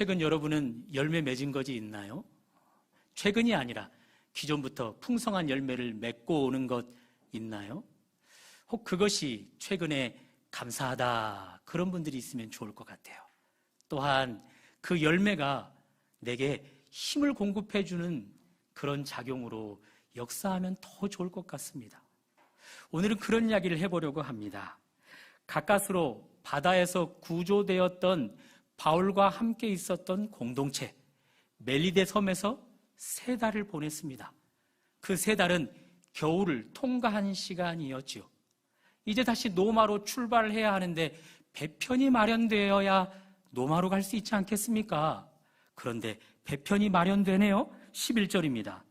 최근 여러분은 열매 맺은 것이 있나요? 최근이 아니라 기존부터 풍성한 열매를 맺고 오는 것 있나요? 혹 그것이 최근에 감사하다 그런 분들이 있으면 좋을 것 같아요. 또한 그 열매가 내게 힘을 공급해주는 그런 작용으로 역사하면 더 좋을 것 같습니다. 오늘은 그런 이야기를 해보려고 합니다. 가까스로 바다에서 구조되었던 바울과 함께 있었던 공동체 멜리데 섬에서 3달을 보냈습니다. 그 3달은 겨울을 통과한 시간이었지요. 이제 다시 노마로 출발해야 하는데 배편이 마련되어야 노마로 갈 수 있지 않겠습니까? 그런데 배편이 마련되네요. 11절입니다.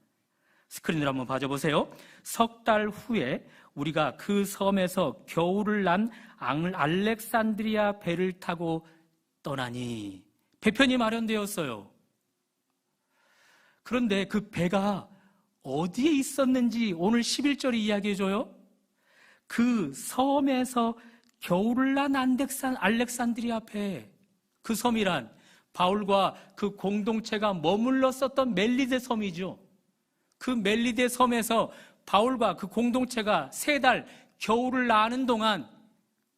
스크린을 한번 봐줘보세요. 3달 후에 우리가 그 섬에서 겨울을 난 알렉산드리아 배를 타고 떠나니 배편이 마련되었어요. 그런데 그 배가 어디에 있었는지 오늘 11절이 이야기해줘요. 그 섬에서 겨울을 난 알렉산드리아 배, 그 섬이란 바울과 그 공동체가 머물렀었던 멜리데 섬이죠. 그 멜리데 섬에서 바울과 그 공동체가 3달 겨울을 나는 동안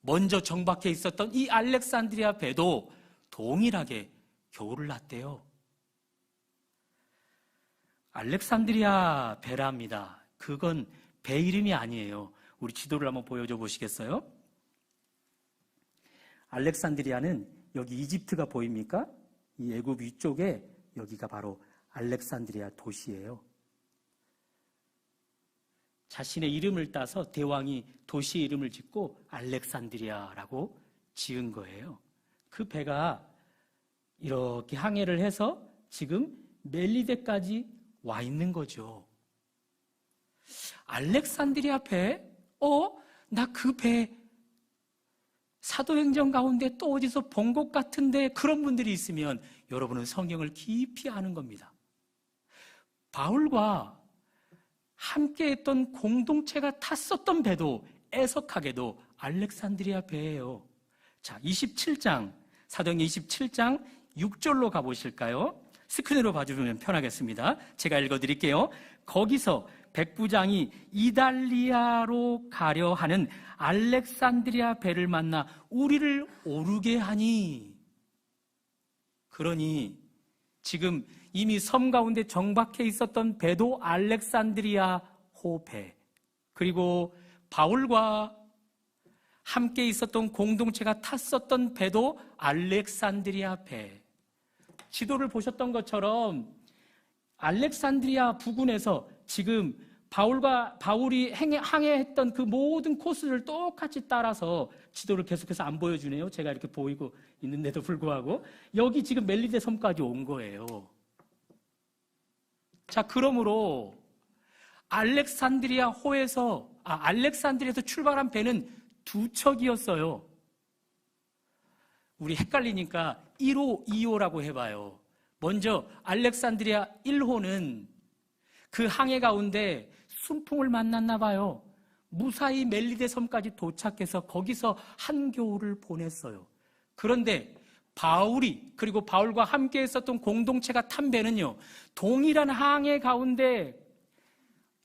먼저 정박해 있었던 이 알렉산드리아 배도 동일하게 겨울을 났대요. 알렉산드리아 배랍니다. 그건 배 이름이 아니에요. 우리 지도를 한번 보여줘 보시겠어요? 알렉산드리아는 여기 이집트가 보입니까? 이 애굽 위쪽에 여기가 바로 알렉산드리아 도시예요. 자신의 이름을 따서 대왕이 도시 이름을 짓고 알렉산드리아라고 지은 거예요. 그 배가 이렇게 항해를 해서 지금 멜리데까지 와 있는 거죠. 알렉산드리아 배? 나 그 배 사도행전 가운데 또 어디서 본 것 같은데, 그런 분들이 있으면 여러분은 성경을 깊이 아는 겁니다. 바울과 함께 했던 공동체가 탔었던 배도 애석하게도 알렉산드리아 배예요. 자, 27장, 사도행전 27장 6절로 가보실까요? 스크린으로 봐주면 편하겠습니다. 제가 읽어드릴게요. 거기서 백부장이 이달리아로 가려 하는 알렉산드리아 배를 만나 우리를 오르게 하니, 그러니 지금 이미 섬 가운데 정박해 있었던 배도 알렉산드리아 호배, 그리고 바울과 함께 있었던 공동체가 tas었던 배도 알렉산드리아 배. 지도를 보셨던 것처럼 알렉산드리아 부근에서 지금 바울이 항해했던 그 모든 코스를 똑같이 따라서, 지도를 계속해서 안 보여주네요. 제가 이렇게 보이고 있는데도 불구하고 여기 지금 멜리데 섬까지 온 거예요. 자, 그러므로 알렉산드리아에서 출발한 배는 2척이었어요. 우리 헷갈리니까 1호, 2호라고 해봐요. 먼저 알렉산드리아 1호는 그 항해 가운데 순풍을 만났나 봐요. 무사히 멜리데 섬까지 도착해서 거기서 한겨울을 보냈어요. 그런데 바울이, 그리고 바울과 함께 있었던 공동체가 탄 배는요, 동일한 항해 가운데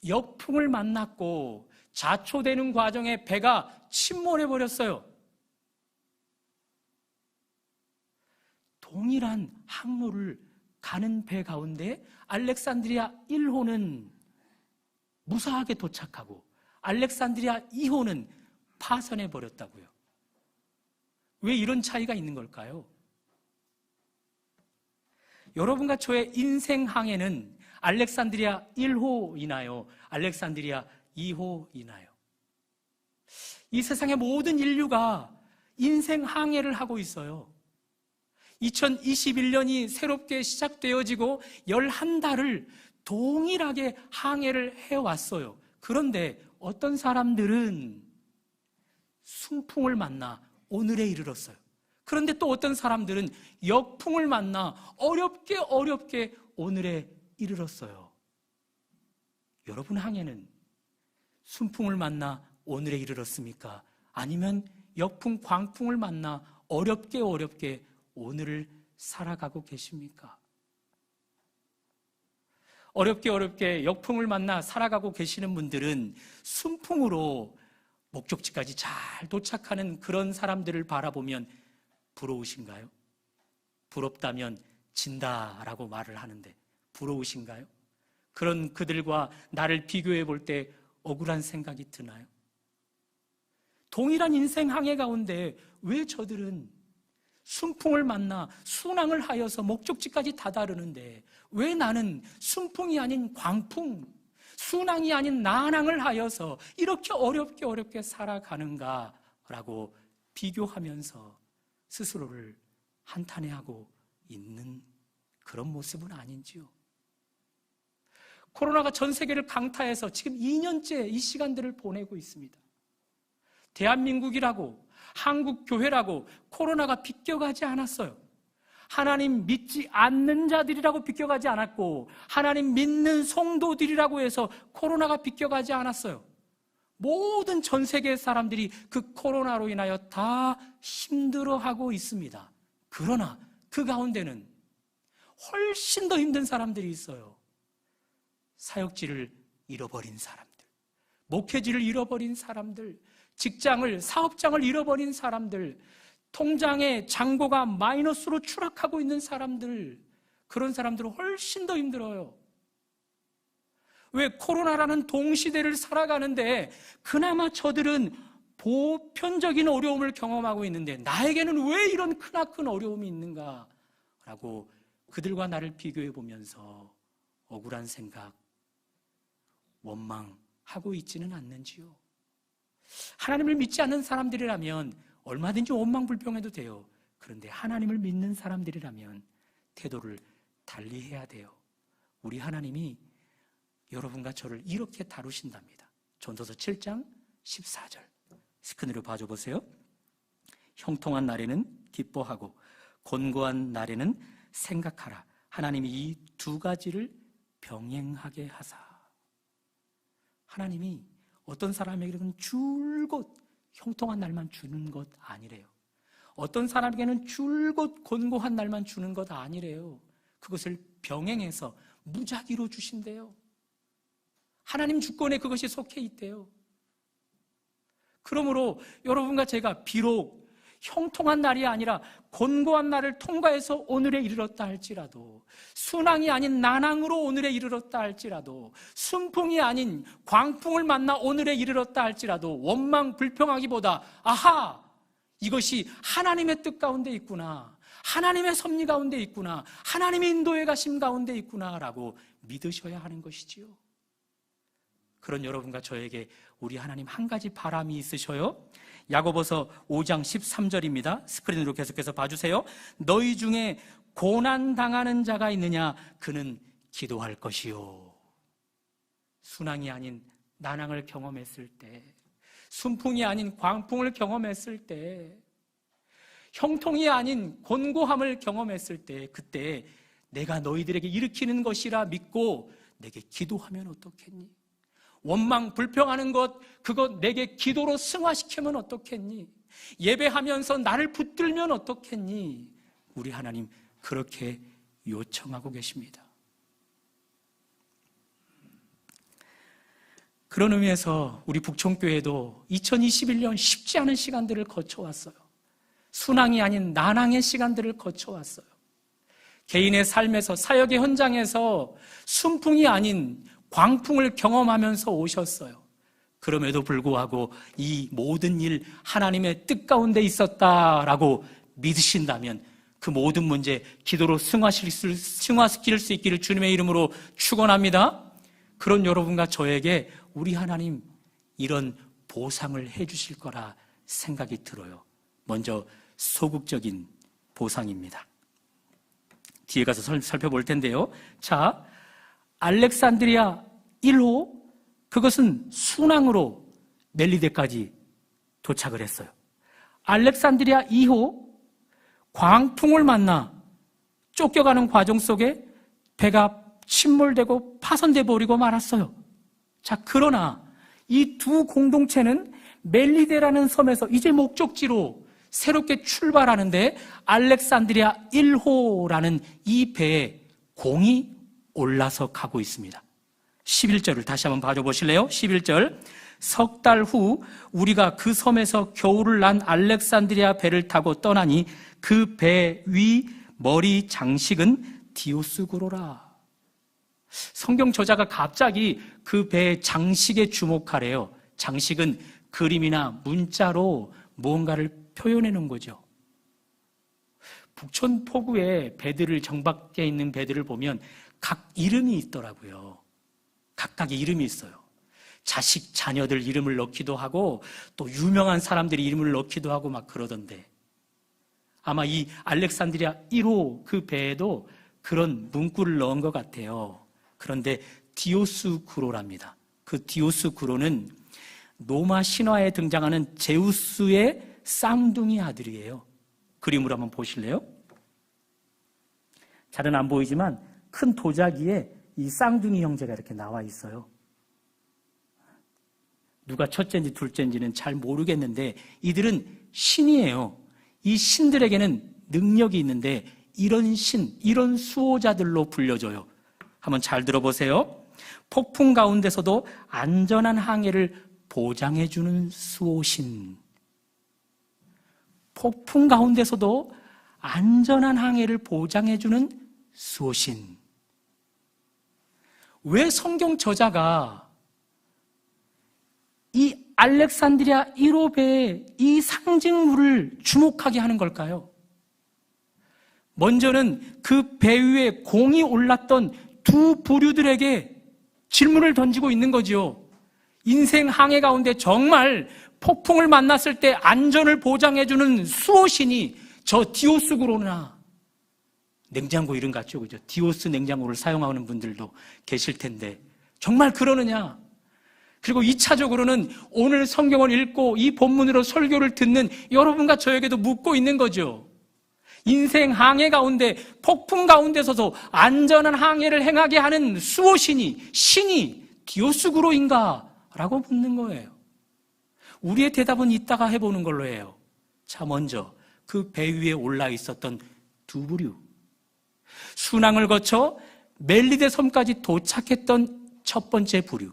역풍을 만났고 자초되는 과정에 배가 침몰해 버렸어요. 동일한 항로를 가는 배 가운데 알렉산드리아 1호는 무사하게 도착하고 알렉산드리아 2호는 파선해 버렸다고요. 왜 이런 차이가 있는 걸까요? 여러분과 저의 인생 항해는 알렉산드리아 1호이나요? 알렉산드리아 2호이나요? 이 세상의 모든 인류가 인생 항해를 하고 있어요. 2021년이 새롭게 시작되어지고 11달을 동일하게 항해를 해왔어요. 그런데 어떤 사람들은 순풍을 만나 오늘에 이르렀어요. 그런데 또 어떤 사람들은 역풍을 만나 어렵게 오늘에 이르렀어요. 여러분 항해는 순풍을 만나 오늘에 이르렀습니까? 아니면 역풍, 광풍을 만나 어렵게 오늘을 살아가고 계십니까? 어렵게 역풍을 만나 살아가고 계시는 분들은 순풍으로 목적지까지 잘 도착하는 그런 사람들을 바라보면 부러우신가요? 부럽다면 진다라고 말을 하는데 부러우신가요? 그런 그들과 나를 비교해 볼 때 억울한 생각이 드나요? 동일한 인생 항해 가운데 왜 저들은 순풍을 만나 순항을 하여서 목적지까지 다다르는데 왜 나는 순풍이 아닌 광풍, 순항이 아닌 난항을 하여서 이렇게 어렵게 살아가는가라고 비교하면서 스스로를 한탄해하고 있는 그런 모습은 아닌지요? 코로나가 전 세계를 강타해서 지금 2년째 이 시간들을 보내고 있습니다. 대한민국이라고, 한국교회라고 코로나가 비껴가지 않았어요. 하나님 믿지 않는 자들이라고 비껴가지 않았고, 하나님 믿는 성도들이라고 해서 코로나가 비껴가지 않았어요. 모든 전 세계 사람들이 그 코로나로 인하여 다 힘들어하고 있습니다. 그러나 그 가운데는 훨씬 더 힘든 사람들이 있어요. 사역지를 잃어버린 사람들, 목회지를 잃어버린 사람들, 직장을, 사업장을 잃어버린 사람들, 통장의 잔고가 마이너스로 추락하고 있는 사람들, 그런 사람들은 훨씬 더 힘들어요. 왜? 코로나라는 동시대를 살아가는데 그나마 저들은 보편적인 어려움을 경험하고 있는데 나에게는 왜 이런 크나큰 어려움이 있는가? 라고 그들과 나를 비교해 보면서 억울한 생각, 원망하고 있지는 않는지요? 하나님을 믿지 않는 사람들이라면 얼마든지 원망불평해도 돼요. 그런데 하나님을 믿는 사람들이라면 태도를 달리해야 돼요. 우리 하나님이 여러분과 저를 이렇게 다루신답니다. 전도서 7장 14절 스크린으로 봐줘 보세요. 형통한 날에는 기뻐하고 곤고한 날에는 생각하라. 하나님이 이 두 가지를 병행하게 하사. 하나님이 어떤 사람에게는 줄곧 형통한 날만 주는 것 아니래요. 어떤 사람에게는 줄곧 곤고한 날만 주는 것 아니래요. 그것을 병행해서 무작위로 주신대요. 하나님 주권에 그것이 속해 있대요. 그러므로 여러분과 제가 비록 형통한 날이 아니라 곤고한 날을 통과해서 오늘에 이르렀다 할지라도, 순항이 아닌 난항으로 오늘에 이르렀다 할지라도, 순풍이 아닌 광풍을 만나 오늘에 이르렀다 할지라도 원망 불평하기보다 아하! 이것이 하나님의 뜻 가운데 있구나, 하나님의 섭리 가운데 있구나, 하나님의 인도에 가심 가운데 있구나 라고 믿으셔야 하는 것이지요. 그런 여러분과 저에게 우리 하나님 한 가지 바람이 있으셔요. 야고보서 5장 13절입니다. 스크린으로 계속해서 봐주세요. 너희 중에 고난당하는 자가 있느냐? 그는 기도할 것이요. 순항이 아닌 난항을 경험했을 때, 순풍이 아닌 광풍을 경험했을 때, 형통이 아닌 곤고함을 경험했을 때, 그때 내가 너희들에게 일으키는 것이라 믿고 내게 기도하면 어떻겠니? 원망 불평하는 것, 그것 내게 기도로 승화시키면 어떻겠니? 예배하면서 나를 붙들면 어떻겠니? 우리 하나님 그렇게 요청하고 계십니다. 그런 의미에서 우리 북촌교회도 2021년 쉽지 않은 시간들을 거쳐왔어요. 순항이 아닌 난항의 시간들을 거쳐왔어요. 개인의 삶에서, 사역의 현장에서 순풍이 아닌 광풍을 경험하면서 오셨어요. 그럼에도 불구하고 이 모든 일 하나님의 뜻 가운데 있었다라고 믿으신다면 그 모든 문제 기도로 승화시킬 수 있기를 주님의 이름으로 축원합니다. 그런 여러분과 저에게 우리 하나님 이런 보상을 해주실 거라 생각이 들어요. 먼저 소극적인 보상입니다. 뒤에 가서 살펴볼 텐데요. 자, 알렉산드리아 1호, 그것은 순항으로 멜리데까지 도착을 했어요. 알렉산드리아 2호, 광풍을 만나 쫓겨가는 과정 속에 배가 침몰되고 파손돼 버리고 말았어요. 자, 그러나 이 두 공동체는 멜리데라는 섬에서 이제 목적지로 새롭게 출발하는데 알렉산드리아 1호라는 이 배에 공이 올라서 가고 있습니다. 11절을 다시 한번 봐줘 보실래요? 11절. 석 달 후 우리가 그 섬에서 겨울을 난 알렉산드리아 배를 타고 떠나니 그 배 위 머리 장식은 디오스구로라. 성경 저자가 갑자기 그 배의 장식에 주목하래요. 장식은 그림이나 문자로 무언가를 표현해 놓은 거죠. 북촌 포구에 배들을, 정박되어 있는 배들을 보면 각 이름이 있더라고요. 각각의 이름이 있어요. 자식, 자녀들 이름을 넣기도 하고 또 유명한 사람들이 이름을 넣기도 하고 막 그러던데, 아마 이 알렉산드리아 1호 그 배에도 그런 문구를 넣은 것 같아요. 그런데 디오스구로랍니다. 그 디오스구로는 로마 신화에 등장하는 제우스의 쌍둥이 아들이에요. 그림으로 한번 보실래요? 잘은 안 보이지만 큰 도자기에 이 쌍둥이 형제가 이렇게 나와 있어요. 누가 첫째인지 둘째인지는 잘 모르겠는데 이들은 신이에요. 이 신들에게는 능력이 있는데 이런 신, 이런 수호자들로 불려져요. 한번 잘 들어보세요. 폭풍 가운데서도 안전한 항해를 보장해주는 수호신. 폭풍 가운데서도 안전한 항해를 보장해주는 수호신. 왜 성경 저자가 이 알렉산드리아 1호 배의 이 상징물을 주목하게 하는 걸까요? 먼저는 그 배 위에 공이 올랐던 두 부류들에게 질문을 던지고 있는 거죠. 인생 항해 가운데 정말 폭풍을 만났을 때 안전을 보장해주는 수호신이 저 디오스구로나, 냉장고 이름 같죠, 그죠? 디오스 냉장고를 사용하는 분들도 계실 텐데 정말 그러느냐? 그리고 2차적으로는 오늘 성경을 읽고 이 본문으로 설교를 듣는 여러분과 저에게도 묻고 있는 거죠. 인생 항해 가운데, 폭풍 가운데서도 안전한 항해를 행하게 하는 수호신이, 신이 디오스구로인가? 라고 묻는 거예요. 우리의 대답은 이따가 해보는 걸로 해요. 자, 먼저 그 배 위에 올라 있었던 두 부류, 순항을 거쳐 멜리데 섬까지 도착했던 첫 번째 부류,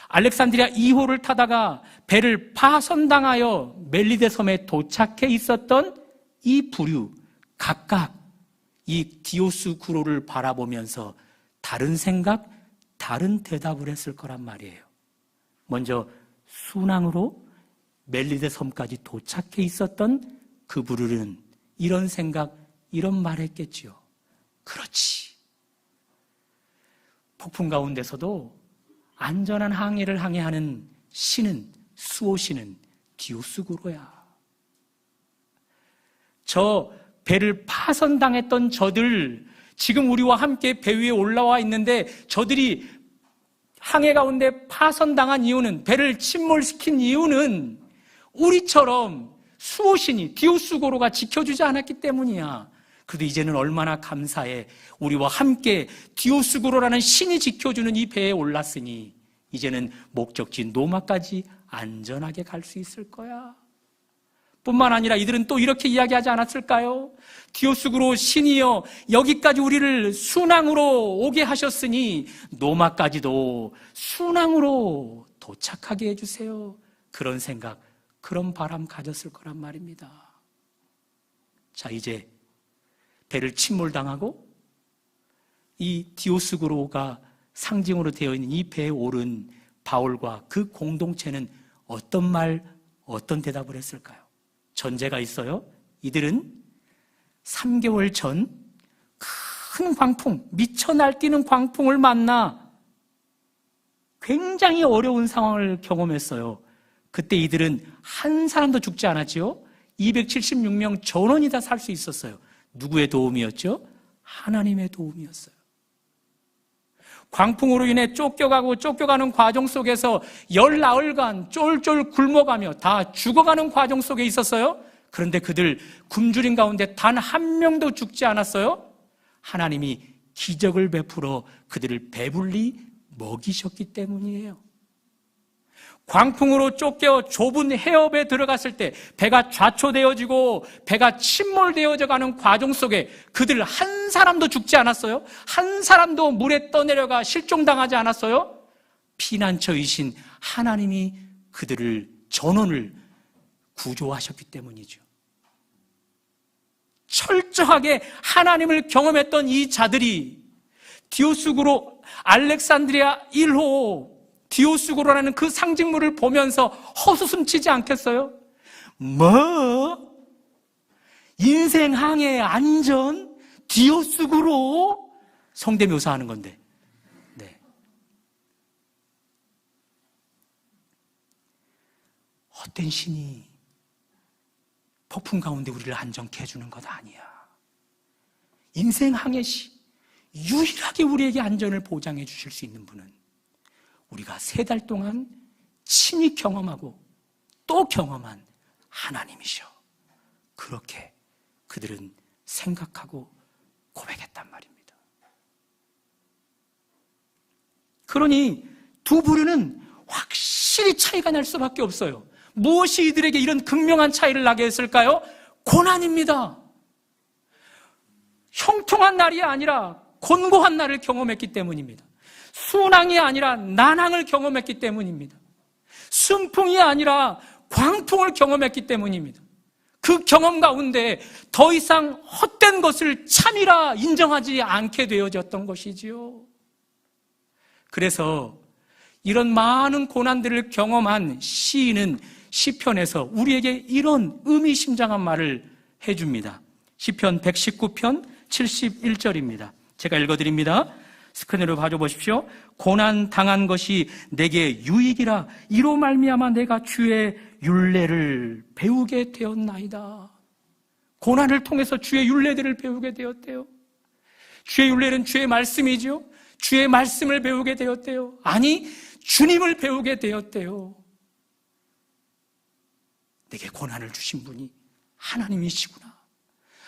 알렉산드리아 2호를 타다가 배를 파선당하여 멜리데 섬에 도착해 있었던 이 부류, 각각 이 디오스구로를 바라보면서 다른 생각, 다른 대답을 했을 거란 말이에요. 먼저 순항으로 멜리데 섬까지 도착해 있었던 그 부류는 이런 생각, 이런 말 했겠지요. 그렇지. 폭풍 가운데서도 안전한 항해를 항해하는 신은, 수호신은 디오스구로야. 저 배를 파선당했던 저들, 지금 우리와 함께 배 위에 올라와 있는데 저들이 항해 가운데 파선당한 이유는, 배를 침몰시킨 이유는 우리처럼 수호신이, 디오스구로가 지켜주지 않았기 때문이야. 그래도 이제는 얼마나 감사해. 우리와 함께 디오스구로라는 신이 지켜주는 이 배에 올랐으니 이제는 목적지 노마까지 안전하게 갈 수 있을 거야. 뿐만 아니라 이들은 또 이렇게 이야기하지 않았을까요? 디오스구로 신이여, 여기까지 우리를 순항으로 오게 하셨으니 노마까지도 순항으로 도착하게 해주세요. 그런 생각, 그런 바람 가졌을 거란 말입니다. 자, 이제 배를 침몰당하고 이 디오스구로가 상징으로 되어 있는 이 배에 오른 바울과 그 공동체는 어떤 말, 어떤 대답을 했을까요? 전제가 있어요. 이들은 3개월 전 큰 광풍, 미쳐 날뛰는 광풍을 만나 굉장히 어려운 상황을 경험했어요. 그때 이들은 한 사람도 죽지 않았죠. 276명 전원이 다 살 수 있었어요. 누구의 도움이었죠? 하나님의 도움이었어요. 광풍으로 인해 쫓겨가는 과정 속에서 열나흘간 쫄쫄 굶어가며 다 죽어가는 과정 속에 있었어요. 그런데 그들 굶주린 가운데 단 한 명도 죽지 않았어요. 하나님이 기적을 베풀어 그들을 배불리 먹이셨기 때문이에요. 광풍으로 쫓겨 좁은 해협에 들어갔을 때 배가 좌초되어지고 배가 침몰되어져 가는 과정 속에 그들 한 사람도 죽지 않았어요? 한 사람도 물에 떠내려가 실종당하지 않았어요? 피난처이신 하나님이 그들을 전원을 구조하셨기 때문이죠. 철저하게 하나님을 경험했던 이 자들이 디오스구로 알렉산드리아 1호 디오스구로라는 그 상징물을 보면서 허수음치지 않겠어요? 뭐? 인생 항해 안전? 디오스구로? 성대묘사하는 건데. 네. 헛된 신이 폭풍 가운데 우리를 안전케 해주는 것 아니야. 인생 항해 시 유일하게 우리에게 안전을 보장해 주실 수 있는 분은 우리가 3달 동안 친히 경험하고 또 경험한 하나님이셔. 그렇게 그들은 생각하고 고백했단 말입니다. 그러니 두 부류는 확실히 차이가 날 수밖에 없어요. 무엇이 이들에게 이런 극명한 차이를 나게 했을까요? 고난입니다. 형통한 날이 아니라 곤고한 날을 경험했기 때문입니다. 순항이 아니라 난항을 경험했기 때문입니다. 순풍이 아니라 광풍을 경험했기 때문입니다. 그 경험 가운데 더 이상 헛된 것을 참이라 인정하지 않게 되어졌던 것이지요. 그래서 이런 많은 고난들을 경험한 시인은 시편에서 우리에게 이런 의미심장한 말을 해줍니다. 시편 119편 71절입니다. 제가 읽어드립니다. 스크린으로 봐줘보십시오. 고난 당한 것이 내게 유익이라 이로 말미암아 내가 주의 율례를 배우게 되었나이다. 고난을 통해서 주의 율례들을 배우게 되었대요. 주의 율례는 주의 말씀이죠. 주의 말씀을 배우게 되었대요. 아니, 주님을 배우게 되었대요. 내게 고난을 주신 분이 하나님이시구나.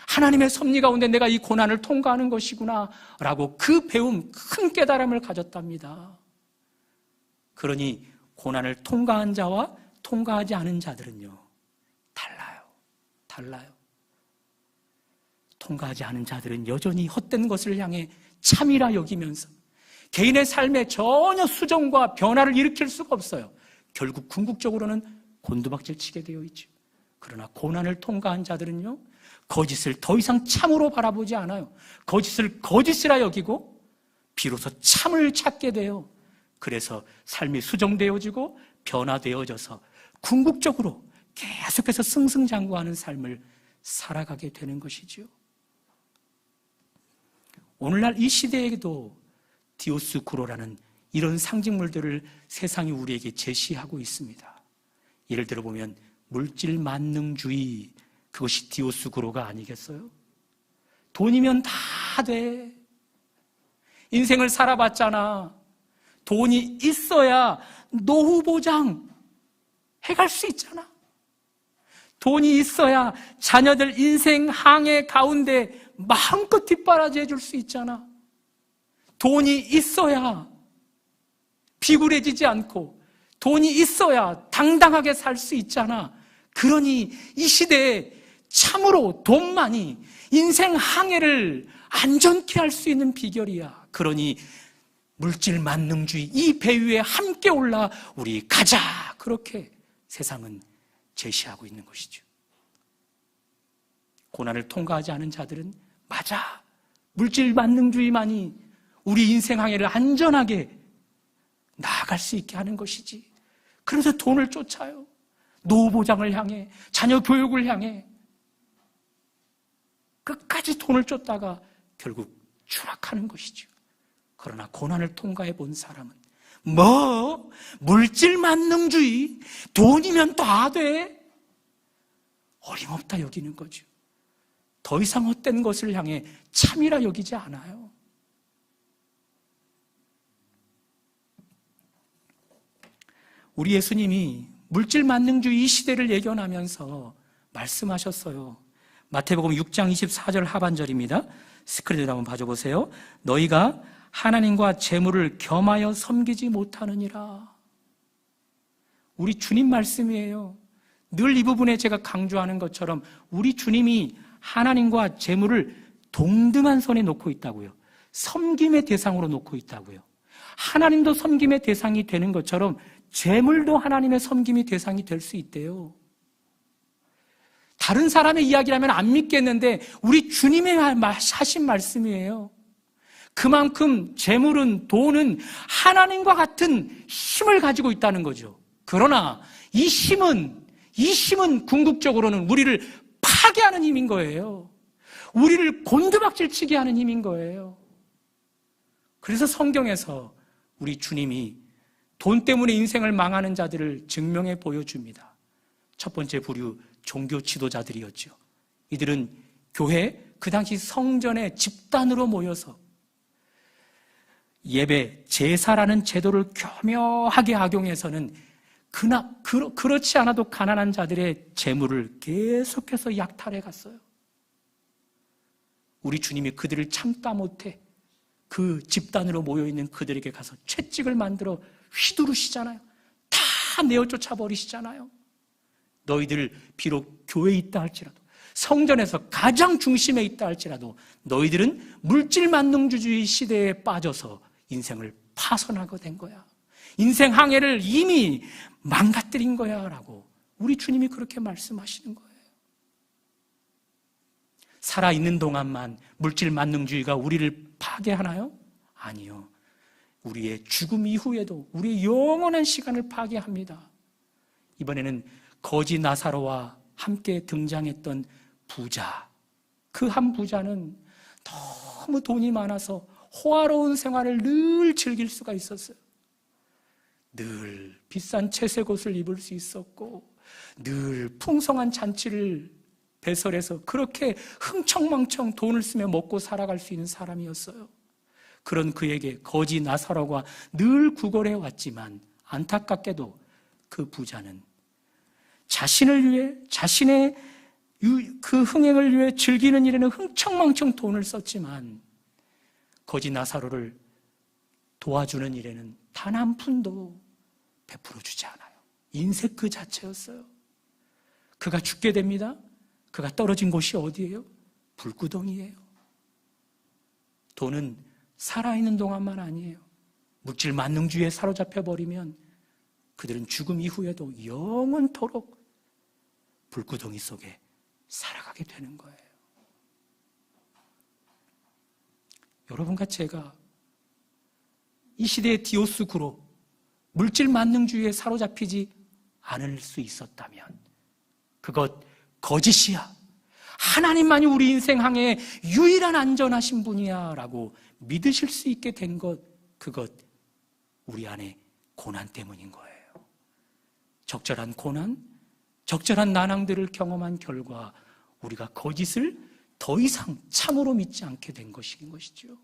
하나님의 섭리 가운데 내가 이 고난을 통과하는 것이구나 라고 그 배움, 큰 깨달음을 가졌답니다. 그러니 고난을 통과한 자와 통과하지 않은 자들은요, 달라요. 통과하지 않은 자들은 여전히 헛된 것을 향해 참이라 여기면서 개인의 삶에 전혀 수정과 변화를 일으킬 수가 없어요. 결국 궁극적으로는 곤두박질 치게 되어 있죠. 그러나 고난을 통과한 자들은요, 거짓을 더 이상 참으로 바라보지 않아요. 거짓을 거짓이라 여기고 비로소 참을 찾게 돼요. 그래서 삶이 수정되어지고 변화되어져서 궁극적으로 계속해서 승승장구하는 삶을 살아가게 되는 것이죠. 오늘날 이 시대에도 디오스쿠로라는 이런 상징물들을 세상이 우리에게 제시하고 있습니다. 예를 들어 보면 물질 만능주의, 그것이 디오스쿠로가 아니겠어요? 돈이면 다 돼. 인생을 살아봤잖아. 돈이 있어야 노후 보장 해갈 수 있잖아. 돈이 있어야 자녀들 인생 항해 가운데 마음껏 뒷바라지 해줄 수 있잖아. 돈이 있어야 비굴해지지 않고 돈이 있어야 당당하게 살 수 있잖아. 그러니 이 시대에 참으로 돈만이 인생 항해를 안전케 할 수 있는 비결이야. 그러니 물질 만능주의 이 배 위에 함께 올라 우리 가자, 그렇게 세상은 제시하고 있는 것이죠. 고난을 통과하지 않은 자들은 맞아, 물질 만능주의만이 우리 인생 항해를 안전하게 나아갈 수 있게 하는 것이지. 그래서 돈을 쫓아요. 노후 보장을 향해, 자녀 교육을 향해 끝까지 돈을 쫓다가 결국 추락하는 것이죠. 그러나 고난을 통과해 본 사람은 물질 만능주의, 돈이면 다 돼, 어림없다 여기는 거죠. 더 이상 헛된 것을 향해 참이라 여기지 않아요. 우리 예수님이 물질 만능주의 이 시대를 예견하면서 말씀하셨어요. 마태복음 6장 24절 하반절입니다. 스크린을 한번 봐줘보세요. 너희가 하나님과 재물을 겸하여 섬기지 못하느니라. 우리 주님 말씀이에요. 늘 이 부분에 제가 강조하는 것처럼 우리 주님이 하나님과 재물을 동등한 선에 놓고 있다고요. 섬김의 대상으로 놓고 있다고요. 하나님도 섬김의 대상이 되는 것처럼 재물도 하나님의 섬김의 대상이 될 수 있대요. 다른 사람의 이야기라면 안 믿겠는데 우리 주님의 하신 말씀이에요. 그만큼 재물은, 돈은 하나님과 같은 힘을 가지고 있다는 거죠. 그러나 이 힘은 궁극적으로는 우리를 파괴하는 힘인 거예요. 우리를 곤두박질치게 하는 힘인 거예요. 그래서 성경에서 우리 주님이 돈 때문에 인생을 망하는 자들을 증명해 보여줍니다. 첫 번째 부류 종교 지도자들이었죠. 이들은 교회, 그 당시 성전에 집단으로 모여서 예배, 제사라는 제도를 교묘하게 악용해서는 그렇지 않아도 가난한 자들의 재물을 계속해서 약탈해 갔어요. 우리 주님이 그들을 참다 못해 그 집단으로 모여있는 그들에게 가서 채찍을 만들어 휘두르시잖아요. 다 내어 쫓아버리시잖아요. 너희들 비록 교회에 있다 할지라도, 성전에서 가장 중심에 있다 할지라도 너희들은 물질 만능주의 시대에 빠져서 인생을 파손하게 된 거야. 인생 항해를 이미 망가뜨린 거야 라고 우리 주님이 그렇게 말씀하시는 거예요. 살아있는 동안만 물질 만능주의가 우리를 파괴하나요? 아니요. 우리의 죽음 이후에도 우리의 영원한 시간을 파괴합니다. 이번에는 거지 나사로와 함께 등장했던 부자, 그 한 부자는 너무 돈이 많아서 호화로운 생활을 늘 즐길 수가 있었어요. 늘 비싼 채색 옷을 입을 수 있었고 늘 풍성한 잔치를 배설해서 그렇게 흥청망청 돈을 쓰며 먹고 살아갈 수 있는 사람이었어요. 그런 그에게 거지 나사로가 늘 구걸해 왔지만 안타깝게도 그 부자는 자신을 위해, 자신의 그 흥행을 위해 즐기는 일에는 흥청망청 돈을 썼지만 거지 나사로를 도와주는 일에는 단 한 푼도 베풀어 주지 않아요. 인색 그 자체였어요. 그가 죽게 됩니다. 그가 떨어진 곳이 어디예요? 불구덩이에요. 돈은 살아있는 동안만 아니에요. 물질 만능주의에 사로잡혀 버리면 그들은 죽음 이후에도 영원토록 불구덩이 속에 살아가게 되는 거예요. 여러분과 제가 이 시대의 디오스 구로 물질 만능주의에 사로잡히지 않을 수 있었다면 그것 거짓이야. 하나님만이 우리 인생 항해에 유일한 안전하신 분이야 라고 믿으실 수 있게 된 것, 그것 우리 안에 고난 때문인 거예요. 적절한 고난, 적절한 난항들을 경험한 결과 우리가 거짓을 더 이상 참으로 믿지 않게 된 것인 것이죠.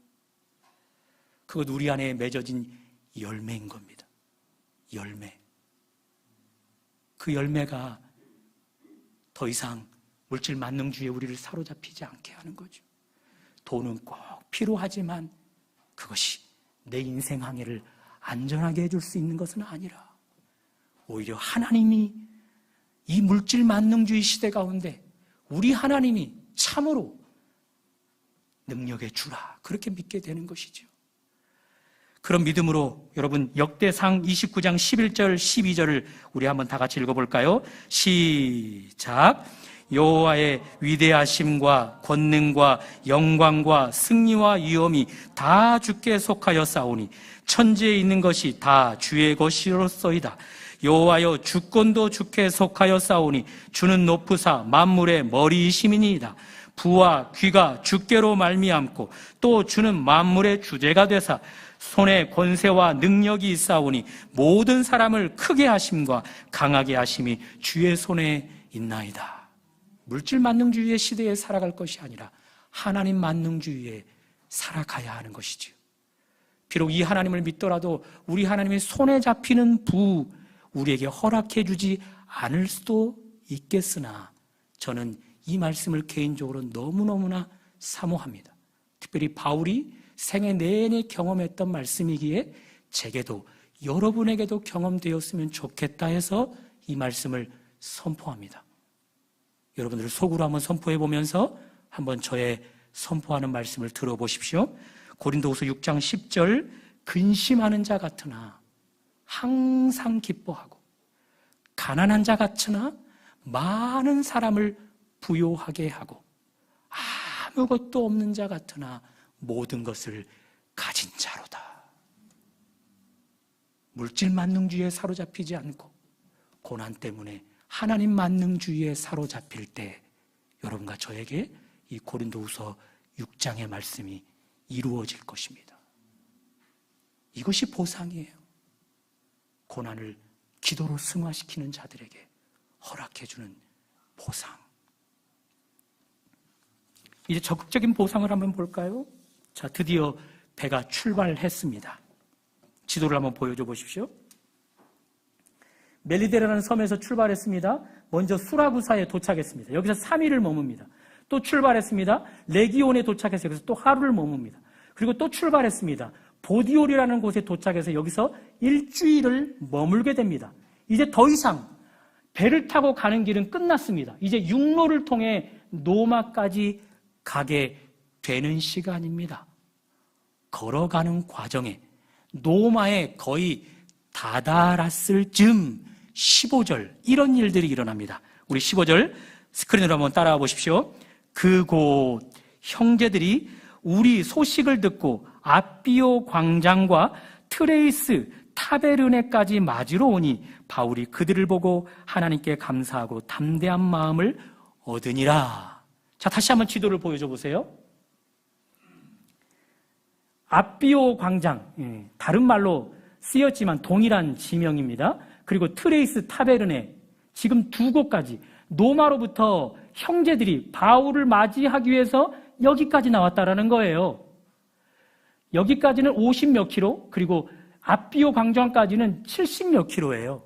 그것 우리 안에 맺어진 열매인 겁니다. 열매. 그 열매가 더 이상 물질 만능주의에 우리를 사로잡히지 않게 하는 거죠. 돈은 꼭 필요하지만 그것이 내 인생 항해를 안전하게 해줄 수 있는 것은 아니라 오히려 하나님이 이 물질 만능주의 시대 가운데 우리 하나님이 참으로 능력의 주라 그렇게 믿게 되는 것이죠. 그런 믿음으로 여러분 역대상 29장 11절 12절을 우리 한번 다 같이 읽어볼까요? 시작. 여호와의 위대하심과 권능과 영광과 승리와 위엄이 다 주께 속하여 싸우니 천지에 있는 것이 다 주의 것이로소이다. 여호와여 주권도 주께 속하여 싸우니 주는 높으사 만물의 머리이심이니이다. 부와 귀가 주께로 말미암고 또 주는 만물의 주제가 되사 손에 권세와 능력이 있사오니 모든 사람을 크게 하심과 강하게 하심이 주의 손에 있나이다. 물질 만능주의의 시대에 살아갈 것이 아니라 하나님 만능주의에 살아가야 하는 것이지요. 비록 이 하나님을 믿더라도 우리 하나님의 손에 잡히는 부 우리에게 허락해 주지 않을 수도 있겠으나 저는 이 말씀을 개인적으로 너무너무나 사모합니다. 특별히 바울이 생애 내내 경험했던 말씀이기에 제게도 여러분에게도 경험되었으면 좋겠다 해서 이 말씀을 선포합니다. 여러분들 속으로 한번 선포해 보면서 한번 저의 선포하는 말씀을 들어보십시오. 고린도후서 6장 10절, 근심하는 자 같으나 항상 기뻐하고 가난한 자 같으나 많은 사람을 부요하게 하고 아무것도 없는 자 같으나 모든 것을 가진 자로다. 물질 만능주의에 사로잡히지 않고 고난 때문에 하나님 만능주의에 사로잡힐 때 여러분과 저에게 이 고린도후서 6장의 말씀이 이루어질 것입니다. 이것이 보상이에요. 고난을 기도로 승화시키는 자들에게 허락해주는 보상. 이제 적극적인 보상을 한번 볼까요? 자, 드디어 배가 출발했습니다. 지도를 한번 보여줘 보십시오. 멜리데라는 섬에서 출발했습니다. 먼저 수라구사에 도착했습니다. 여기서 3일을 머뭅니다. 또 출발했습니다. 레기온에 도착해서 여기서 또 하루를 머뭅니다. 그리고 또 출발했습니다. 보디올이라는 곳에 도착해서 여기서 일주일을 머물게 됩니다. 이제 더 이상 배를 타고 가는 길은 끝났습니다. 이제 육로를 통해 노마까지 가게 되는 시간입니다. 걸어가는 과정에 노마에 거의 다다랐을 즈음 15절 이런 일들이 일어납니다. 우리 15절 스크린으로 한번 따라와 보십시오. 그곳 형제들이 우리 소식을 듣고 아비오 광장과 트레이스 타베르네까지 맞으러 오니 바울이 그들을 보고 하나님께 감사하고 담대한 마음을 얻으니라. 자, 다시 한번 지도를 보여줘 보세요. 아비오 광장, 다른 말로 쓰였지만 동일한 지명입니다. 그리고 트레이스 타베르네, 지금 두 곳까지 노마로부터 형제들이 바울을 맞이하기 위해서 여기까지 나왔다라는 거예요. 여기까지는 50몇 킬로, 그리고 아비오 광장까지는 70몇 킬로예요.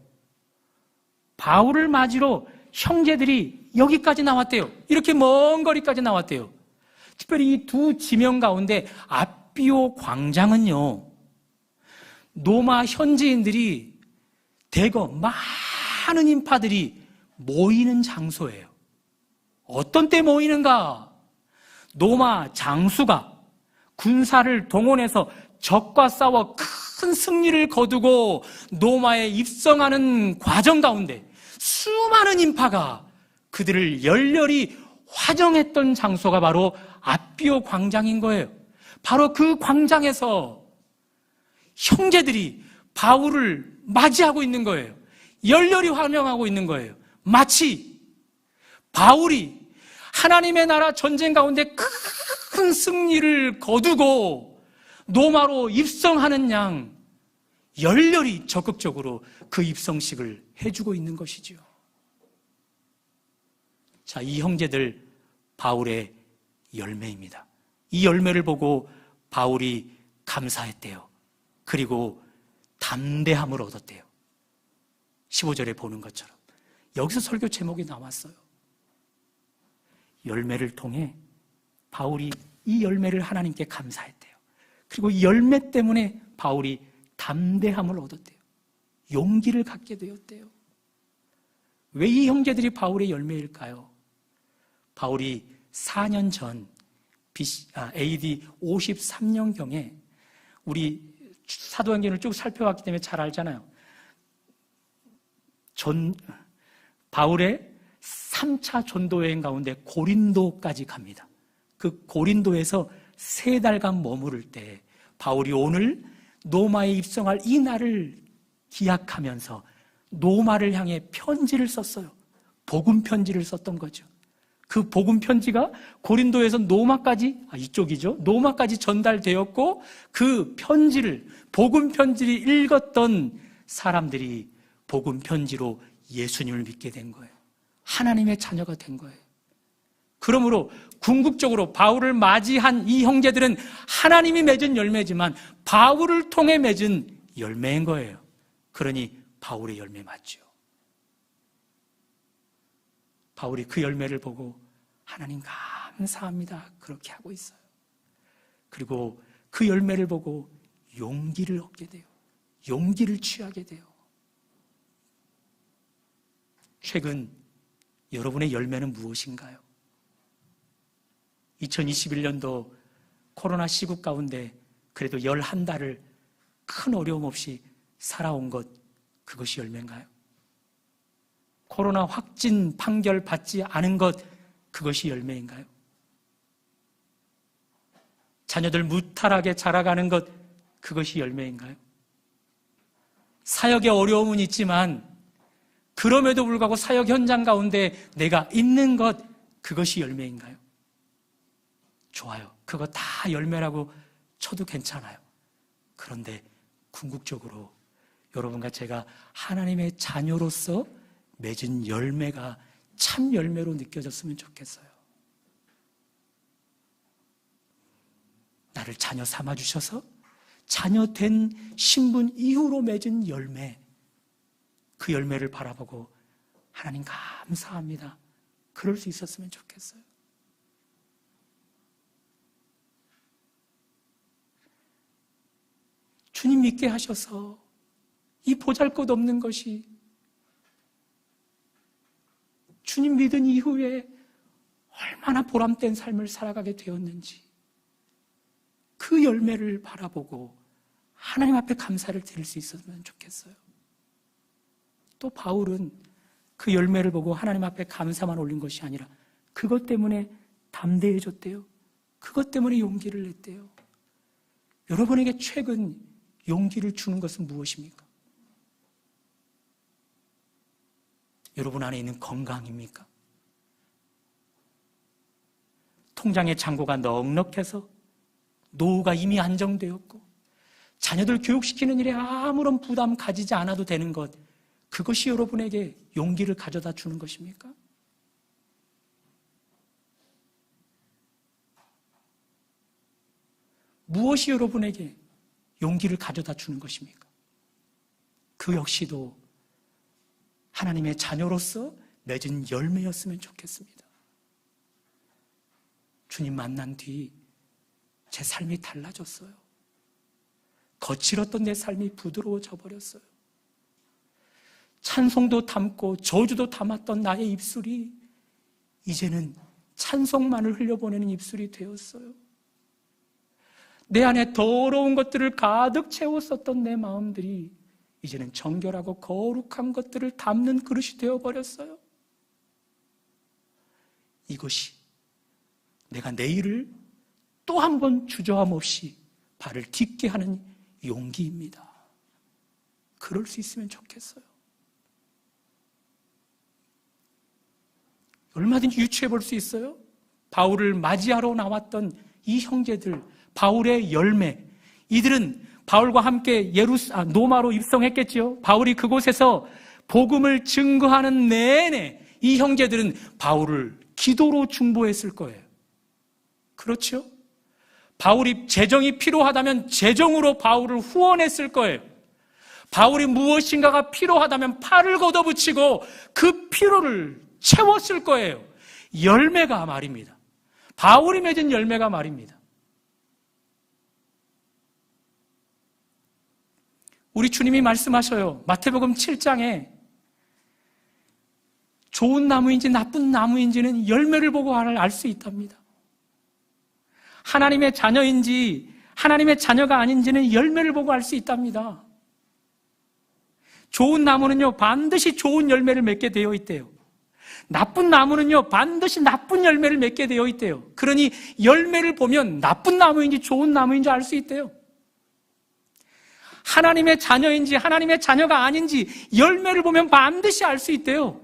바울을 맞으러 형제들이 여기까지 나왔대요. 이렇게 먼 거리까지 나왔대요. 특별히 이 두 지명 가운데 아비오 광장은요, 노마 현지인들이 대거 많은 인파들이 모이는 장소예요. 어떤 때 모이는가? 노마 장수가 군사를 동원해서 적과 싸워 큰 승리를 거두고 노마에 입성하는 과정 가운데 수많은 인파가 그들을 열렬히 환영했던 장소가 바로 아비오 광장인 거예요. 바로 그 광장에서 형제들이 바울을 맞이하고 있는 거예요. 열렬히 환영하고 있는 거예요. 마치 바울이 하나님의 나라 전쟁 가운데 큰 승리를 거두고 노마로 입성하는 양 열렬히 적극적으로 그 입성식을 해주고 있는 것이죠. 자, 이 형제들 바울의 열매입니다. 이 열매를 보고 바울이 감사했대요. 그리고 담대함을 얻었대요. 15절에 보는 것처럼 여기서 설교 제목이 나왔어요. 열매를 통해 바울이 이 열매를 하나님께 감사했대요. 그리고 이 열매 때문에 바울이 담대함을 얻었대요. 용기를 갖게 되었대요. 왜 이 형제들이 바울의 열매일까요? 바울이 4년 전 AD 53년경에 우리 사도행전을 쭉 살펴봤기 때문에 잘 알잖아요. 바울의 3차 전도 여행 가운데 고린도까지 갑니다. 그 고린도에서 3달간 머무를 때 바울이 오늘 노마에 입성할 이 날을 기약하면서 노마를 향해 편지를 썼어요. 복음 편지를 썼던 거죠. 그 복음 편지가 고린도에서 노마까지, 이쪽이죠. 노마까지 전달되었고 그 편지를, 복음 편지를 읽었던 사람들이 복음 편지로 예수님을 믿게 된 거예요. 하나님의 자녀가 된 거예요. 그러므로 궁극적으로 바울을 맞이한 이 형제들은 하나님이 맺은 열매지만 바울을 통해 맺은 열매인 거예요. 그러니 바울의 열매 맞죠. 바울이 그 열매를 보고 하나님 감사합니다. 그렇게 하고 있어요. 그리고 그 열매를 보고 용기를 얻게 돼요. 용기를 취하게 돼요. 최근 여러분의 열매는 무엇인가요? 2021년도 코로나 시국 가운데 그래도 11달을 큰 어려움 없이 살아온 것, 그것이 열매인가요? 코로나 확진 판결 받지 않은 것, 그것이 열매인가요? 자녀들 무탈하게 자라가는 것, 그것이 열매인가요? 사역에 어려움은 있지만 그럼에도 불구하고 사역 현장 가운데 내가 있는 것, 그것이 열매인가요? 좋아요. 그거 다 열매라고 쳐도 괜찮아요. 그런데 궁극적으로 여러분과 제가 하나님의 자녀로서 맺은 열매가 참 열매로 느껴졌으면 좋겠어요. 나를 자녀 삼아주셔서 자녀 된 신분 이후로 맺은 열매, 그 열매를 바라보고 하나님 감사합니다, 그럴 수 있었으면 좋겠어요. 주님 믿게 하셔서 이 보잘것없는 것이 주님 믿은 이후에 얼마나 보람된 삶을 살아가게 되었는지, 그 열매를 바라보고 하나님 앞에 감사를 드릴 수 있었으면 좋겠어요. 또 바울은 그 열매를 보고 하나님 앞에 감사만 올린 것이 아니라 그것 때문에 담대해졌대요. 그것 때문에 용기를 냈대요. 여러분에게 최근 용기를 주는 것은 무엇입니까? 여러분 안에 있는 건강입니까? 통장의 잔고가 넉넉해서 노후가 이미 안정되었고 자녀들 교육시키는 일에 아무런 부담 가지지 않아도 되는 것, 그것이 여러분에게 용기를 가져다 주는 것입니까? 무엇이 여러분에게 용기를 가져다 주는 것입니까? 그 역시도 하나님의 자녀로서 맺은 열매였으면 좋겠습니다. 주님 만난 뒤 제 삶이 달라졌어요. 거칠었던 내 삶이 부드러워져 버렸어요. 찬송도 담고 저주도 담았던 나의 입술이 이제는 찬송만을 흘려보내는 입술이 되었어요. 내 안에 더러운 것들을 가득 채웠었던 내 마음들이 이제는 정결하고 거룩한 것들을 담는 그릇이 되어버렸어요. 이것이 내가 내일을 또 한 번 주저함 없이 발을 딛게 하는 용기입니다. 그럴 수 있으면 좋겠어요. 얼마든지 유추해 볼 수 있어요. 바울을 맞이하러 나왔던 이 형제들, 바울의 열매, 이들은 바울과 함께 노마로 입성했겠죠. 바울이 그곳에서 복음을 증거하는 내내 이 형제들은 바울을 기도로 중보했을 거예요. 그렇죠? 바울이 재정이 필요하다면 재정으로 바울을 후원했을 거예요. 바울이 무엇인가가 필요하다면 팔을 걷어붙이고 그 필요를 채웠을 거예요. 열매가 말입니다. 바울이 맺은 열매가 말입니다. 우리 주님이 말씀하셔요. 마태복음 7장에 좋은 나무인지 나쁜 나무인지는 열매를 보고 알 수 있답니다. 하나님의 자녀인지 하나님의 자녀가 아닌지는 열매를 보고 알 수 있답니다. 좋은 나무는요, 반드시 좋은 열매를 맺게 되어 있대요. 나쁜 나무는요, 반드시 나쁜 열매를 맺게 되어 있대요. 그러니 열매를 보면 나쁜 나무인지 좋은 나무인지 알 수 있대요. 하나님의 자녀인지 하나님의 자녀가 아닌지 열매를 보면 반드시 알 수 있대요.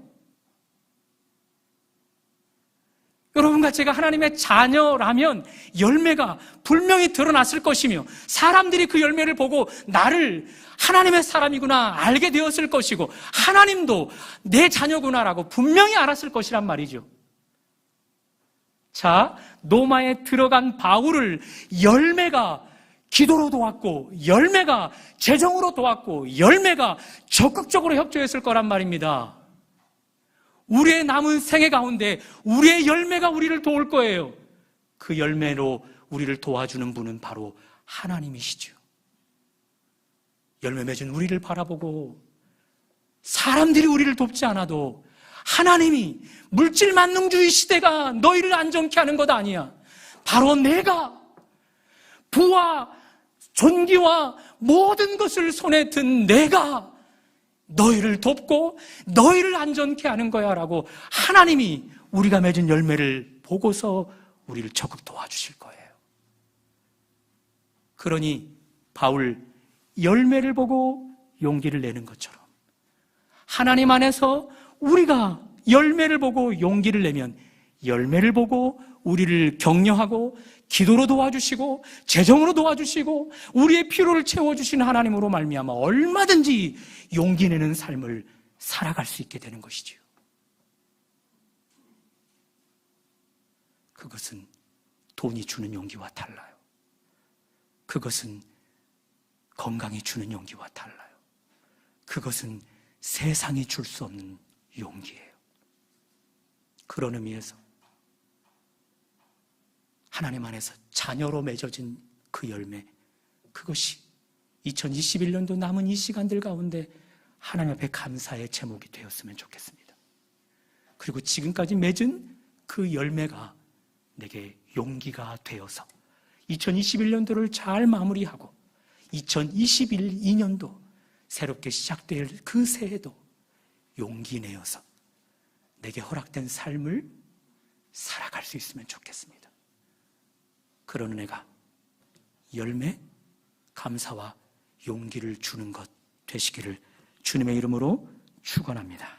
여러분과 제가 하나님의 자녀라면 열매가 분명히 드러났을 것이며 사람들이 그 열매를 보고 나를 하나님의 사람이구나 알게 되었을 것이고 하나님도 내 자녀구나라고 분명히 알았을 것이란 말이죠. 자, 노마에 들어간 바울을 열매가 기도로 도왔고 열매가 재정으로 도왔고 열매가 적극적으로 협조했을 거란 말입니다. 우리의 남은 생애 가운데 우리의 열매가 우리를 도울 거예요. 그 열매로 우리를 도와주는 분은 바로 하나님이시죠. 열매 맺은 우리를 바라보고 사람들이 우리를 돕지 않아도 하나님이 물질 만능주의 시대가 너희를 안정케 하는 것 아니야. 바로 내가 부와 존귀와 모든 것을 손에 든 내가 너희를 돕고 너희를 안전케 하는 거야 라고 하나님이 우리가 맺은 열매를 보고서 우리를 적극 도와주실 거예요. 그러니 바울 열매를 보고 용기를 내는 것처럼 하나님 안에서 우리가 열매를 보고 용기를 내면 열매를 보고 우리를 격려하고 기도로 도와주시고 재정으로 도와주시고 우리의 필요를 채워주시는 하나님으로 말미암아 얼마든지 용기 내는 삶을 살아갈 수 있게 되는 것이지요. 그것은 돈이 주는 용기와 달라요. 그것은 건강이 주는 용기와 달라요. 그것은 세상이 줄 수 없는 용기예요. 그런 의미에서 하나님 안에서 자녀로 맺어진 그 열매, 그것이 2021년도 남은 이 시간들 가운데 하나님 앞에 감사의 제목이 되었으면 좋겠습니다. 그리고 지금까지 맺은 그 열매가 내게 용기가 되어서 2021년도를 잘 마무리하고 2022년도 새롭게 시작될 그 새해도 용기 내어서 내게 허락된 삶을 살아갈 수 있으면 좋겠습니다. 그런 은혜가 열매, 감사와 용기를 주는 것 되시기를 주님의 이름으로 축원합니다.